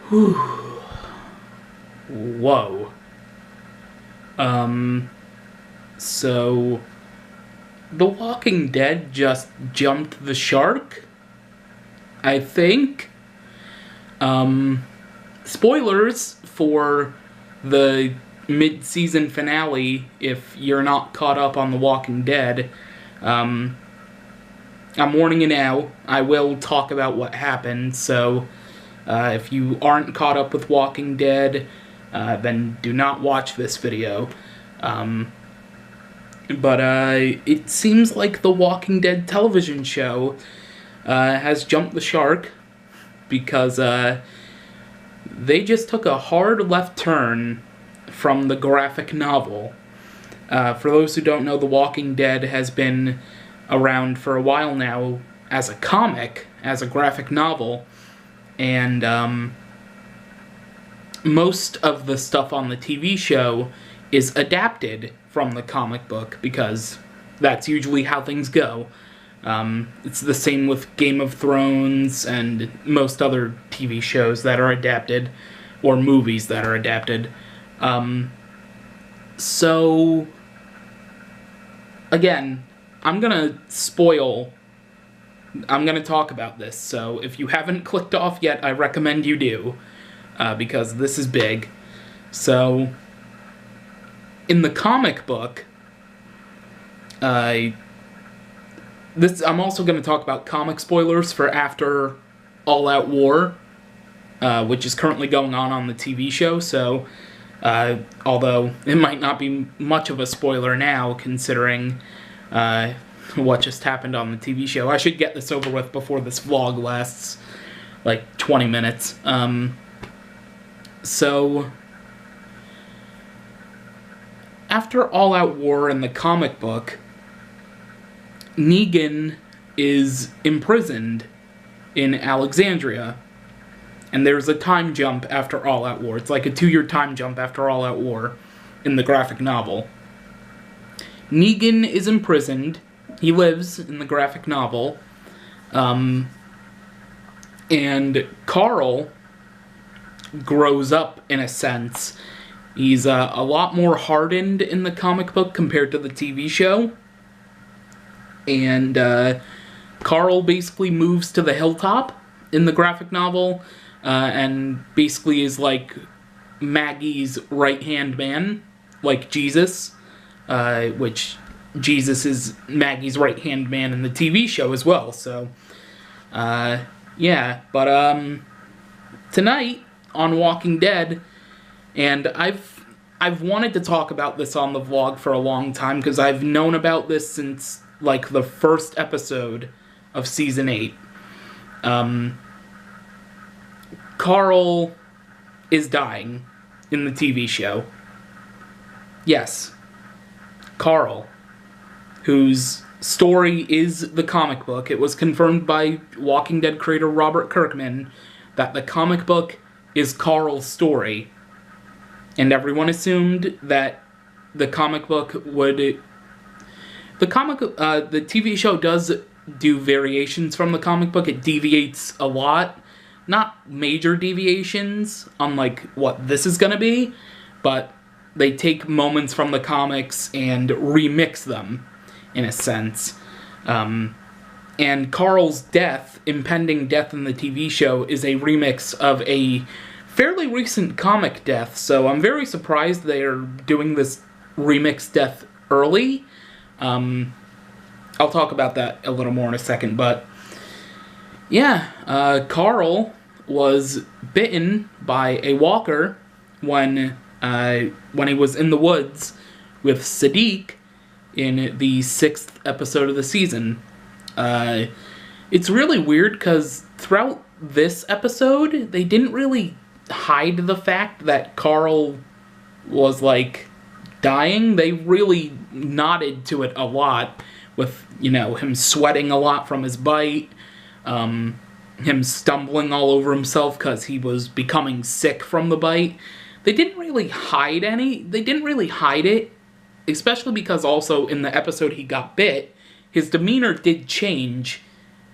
Whoa. So The Walking Dead just jumped the shark, I think. Spoilers for the mid-season finale if you're not caught up on The Walking Dead. I'm warning you now, I will talk about what happened, so if you aren't caught up with Walking Dead, then do not watch this video. But it seems like the Walking Dead television show has jumped the shark because they just took a hard left turn from the graphic novel. For those who don't know, The Walking Dead has been around for a while now as a comic, as a graphic novel, and most of the stuff on the TV show is adapted from the comic book, because that's usually how things go. It's the same with Game of Thrones and most other TV shows that are adapted, or movies that are adapted. So, again, I'm gonna talk about this, so if you haven't clicked off yet, I recommend you do, because this is big. So, in the comic book, I'm also going to talk about comic spoilers for after All Out War, which is currently going on the TV show, so although it might not be much of a spoiler now, considering what just happened on the TV show. I should get this over with before this vlog lasts like 20 minutes. So, after All Out War in the comic book, Negan is imprisoned in Alexandria, and there's a time jump after All Out War. It's like a 2-year time jump after All Out War in the graphic novel. Negan is imprisoned. He lives in the graphic novel. And Carl grows up, in a sense. He's a lot more hardened in the comic book compared to the TV show. And Carl basically moves to the hilltop in the graphic novel, and basically is like Maggie's right-hand man, like Jesus, which Jesus is Maggie's right-hand man in the TV show as well, so, yeah, but, tonight, on Walking Dead, and I've wanted to talk about this on the vlog for a long time, because I've known about this since, like, the first episode of Season 8. Carl is dying in the TV show. Yes. Carl, whose story is the comic book. It was confirmed by Walking Dead creator Robert Kirkman that the comic book is Carl's story. And everyone assumed that the comic book would... the TV show does do variations from the comic book. It deviates a lot. Not major deviations, unlike what this is gonna be, but they take moments from the comics and remix them, in a sense. And Carl's death, impending death in the TV show, is a remix of a fairly recent comic death, so I'm very surprised they're doing this remix death early. I'll talk about that a little more in a second, but yeah, Carl was bitten by a walker when he was in the woods with Sadiq in the 6th episode of the season. It's really weird because throughout this episode, they didn't really hide the fact that Carl was, like, dying. They really nodded to it a lot with, you know, him sweating a lot from his bite, him stumbling all over himself because he was becoming sick from the bite. They didn't really hide it, especially because also in the episode he got bit, his demeanor did change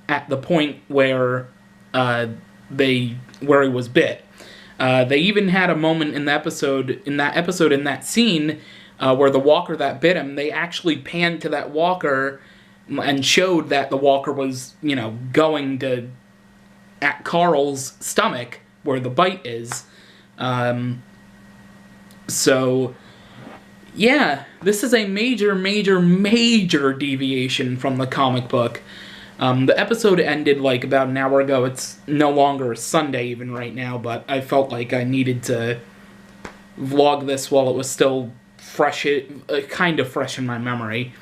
at the point where he was bit. They even had a moment in that scene, where the walker that bit him, they actually panned to that walker and showed that the walker was, going at Carl's stomach, where the bite is. So, yeah, this is a major, major, major deviation from the comic book. The episode ended like about an hour ago. It's no longer Sunday even right now, but I felt like I needed to vlog this while it was still fresh, kind of fresh in my memory.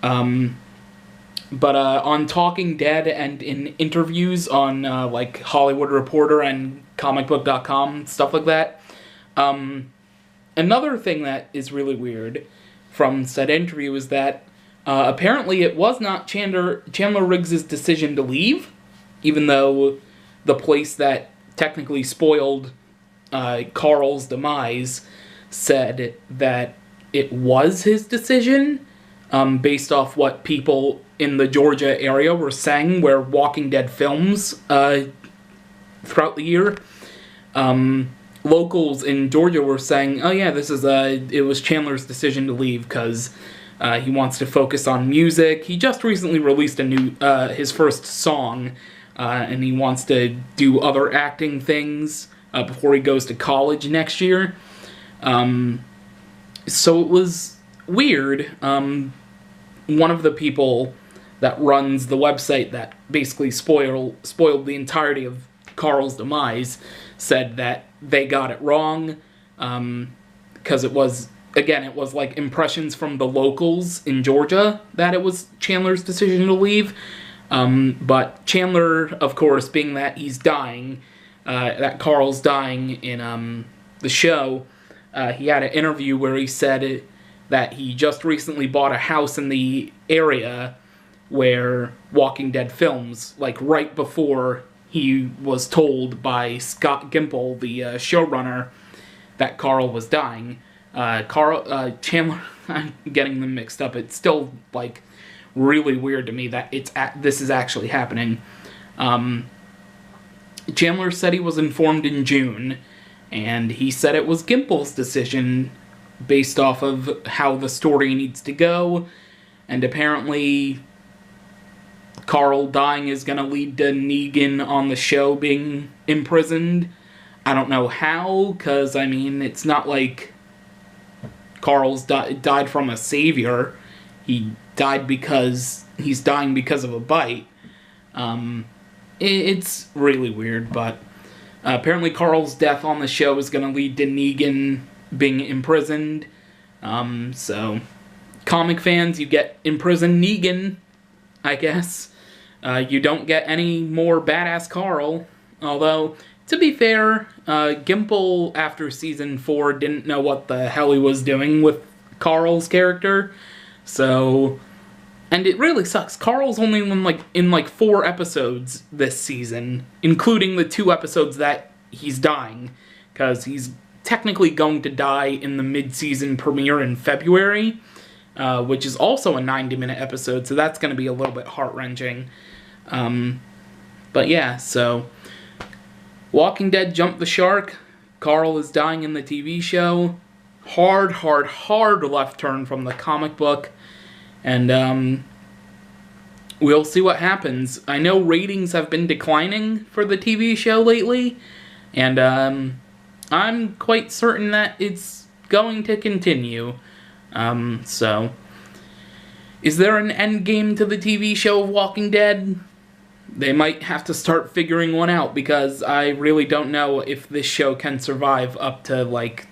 But on Talking Dead and in interviews on like Hollywood Reporter and comicbook.com, stuff like that, another thing that is really weird from said interview is that apparently it was not Chandler Riggs' decision to leave, even though the place that technically spoiled Carl's demise said that it was his decision, based off what people in the Georgia area were saying, where Walking Dead films throughout the year. Locals in Georgia were saying, oh yeah, it was Chandler's decision to leave because he wants to focus on music. He just recently released his first song, and he wants to do other acting things before he goes to college next year. So it was weird. One of the people that runs the website that basically spoiled the entirety of Carl's demise said that they got it wrong, because it was like impressions from the locals in Georgia that it was Chandler's decision to leave. But Chandler, of course, being that he's dying, that Carl's dying in the show, he had an interview where he said that he just recently bought a house in the area where Walking Dead films, like right before he was told by Scott Gimple, the showrunner, that Carl was dying. Chandler, I'm getting them mixed up. It's still, like, really weird to me that this is actually happening. Chandler said he was informed in June, and he said it was Gimple's decision based off of how the story needs to go, and apparently Carl dying is going to lead to Negan on the show being imprisoned. I don't know how, because, I mean, it's not like Carl's died from a savior. He died because he's dying because of a bite. It's really weird, but apparently Carl's death on the show is going to lead to Negan being imprisoned. So, comic fans, you get imprisoned Negan, I guess. You don't get any more badass Carl, although, to be fair, Gimple, after season 4, didn't know what the hell he was doing with Carl's character, so, and it really sucks. Carl's only in 4 episodes this season, including the 2 episodes that he's dying, because he's technically going to die in the mid-season premiere in February, which is also a 90-minute episode, so that's going to be a little bit heart-wrenching. But yeah, so Walking Dead jumped the shark. Carl is dying in the TV show. Hard left turn from the comic book. And we'll see what happens. I know ratings have been declining for the TV show lately, and I'm quite certain that it's going to continue. So, is there an end game to the TV show of Walking Dead? They might have to start figuring one out, because I really don't know if this show can survive up to, like,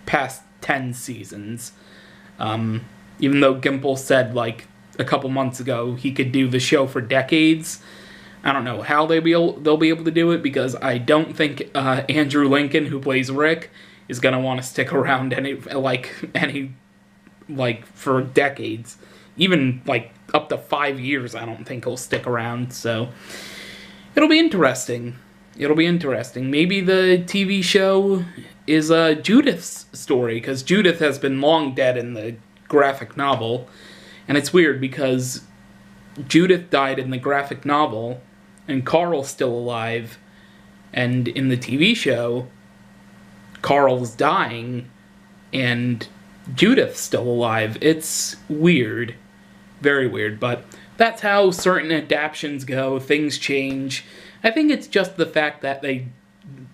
past 10 seasons. Even though Gimple said, like, a couple months ago he could do the show for decades. I don't know how they'll be able to do it, because I don't think Andrew Lincoln, who plays Rick, is going to want to stick around for decades. Even, like, up to 5 years, I don't think he'll stick around, so it'll be interesting. Maybe the TV show is Judith's story, because Judith has been long dead in the graphic novel, and it's weird because Judith died in the graphic novel, and Carl's still alive, and in the TV show, Carl's dying and Judith's still alive. It's weird. Very weird, but that's how certain adaptations go. Things change. I think it's just the fact that they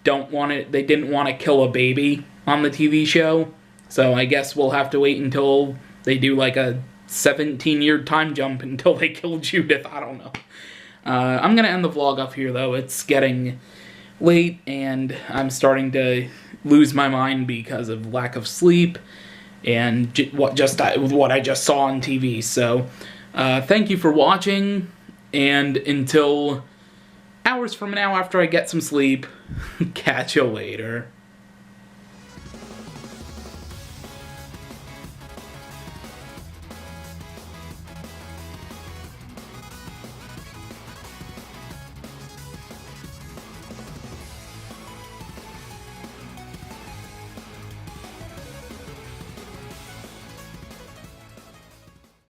didn't want to kill a baby on the TV show. So I guess we'll have to wait until they do like a 17-year time jump until they kill Judith. I don't know. I'm going to end the vlog off here, though. It's getting late, and I'm starting to lose my mind because of lack of sleep and what I just saw on TV. So, thank you for watching, and until hours from now after I get some sleep, catch you later.